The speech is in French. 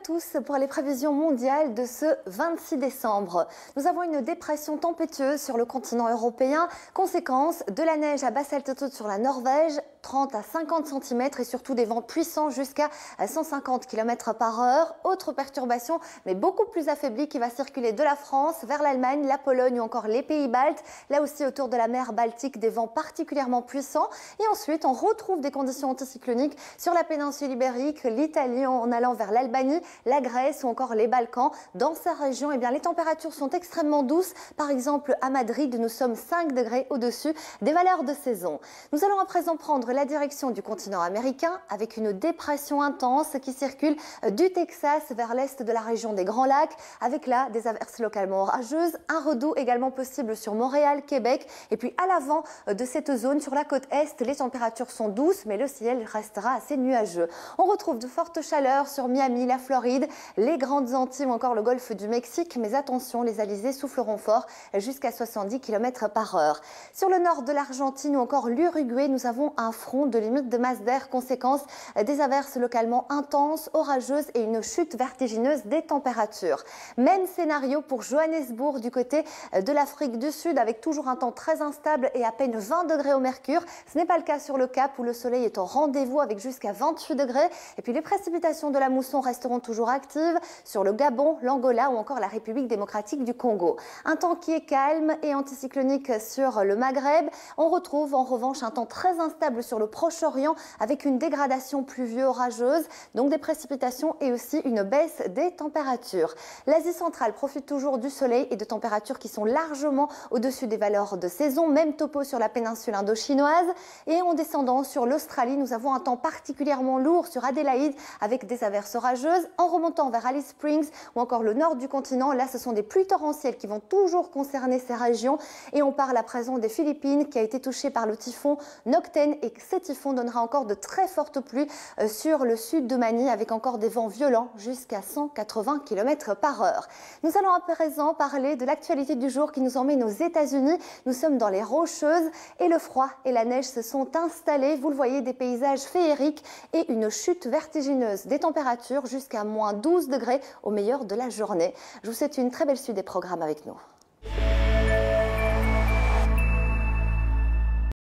tous pour les prévisions mondiales de ce 26 décembre. Nous avons une dépression tempétueuse sur le continent européen, conséquence de la neige à basse altitude sur la Norvège, 30 à 50 cm et surtout des vents puissants jusqu'à 150 km par heure. Autre perturbation, mais beaucoup plus affaiblie, qui va circuler de la France vers l'Allemagne, la Pologne ou encore les pays baltes. Là aussi, autour de la mer Baltique, des vents particulièrement puissants. Et ensuite, on retrouve des conditions anticycloniques sur la péninsule ibérique, l'Italie en allant vers l'Albanie, la Grèce ou encore les Balkans. Dans ces régions, les températures sont extrêmement douces. Par exemple, à Madrid, nous sommes 5 degrés au-dessus des valeurs de saison. Nous allons à présent prendre la direction du continent américain avec une dépression intense qui circule du Texas vers l'est de la région des Grands Lacs, avec là des averses localement orageuses, un redout également possible sur Montréal, Québec. Et puis à l'avant de cette zone, sur la côte est, les températures sont douces, mais le ciel restera assez nuageux. On retrouve de fortes chaleurs sur Miami, la Floride, les Grandes Antilles ou encore le golfe du Mexique. Mais attention, les alizés souffleront fort jusqu'à 70 km par heure. Sur le nord de l'Argentine ou encore l'Uruguay, nous avons un front de limite de masse d'air, conséquence des averses localement intenses, orageuses et une chute vertigineuse des températures. Même scénario pour Johannesburg du côté de l'Afrique du Sud, avec toujours un temps très instable et à peine 20 degrés au mercure. Ce n'est pas le cas sur le Cap où le soleil est au rendez-vous avec jusqu'à 28 degrés. Et puis les précipitations de la mousson resteront toujours actives sur le Gabon, l'Angola ou encore la République démocratique du Congo. Un temps qui est calme et anticyclonique sur le Maghreb. On retrouve en revanche un temps très instable sur le Proche-Orient avec une dégradation pluvieuse orageuse, donc des précipitations et aussi une baisse des températures. L'Asie centrale profite toujours du soleil et de températures qui sont largement au-dessus des valeurs de saison. Même topo sur la péninsule indo-chinoise. Et en descendant sur l'Australie, nous avons un temps particulièrement lourd sur Adélaïde avec des averses orageuses. En remontant vers Alice Springs ou encore le nord du continent, là ce sont des pluies torrentielles qui vont toujours concerner ces régions. Et on parle à présent des Philippines qui a été touchée par le typhon Nocten, et ce typhon donnera encore de très fortes pluies sur le sud de Manille avec encore des vents violents jusqu'à 180 km par heure. Nous allons à présent parler de l'actualité du jour qui nous emmène aux États-Unis. Nous sommes dans les Rocheuses et le froid et la neige se sont installés. Vous le voyez, des paysages féeriques et une chute vertigineuse des températures jusqu'à -12 degrés au meilleur de la journée. Je vous souhaite une très belle suite des programmes avec nous.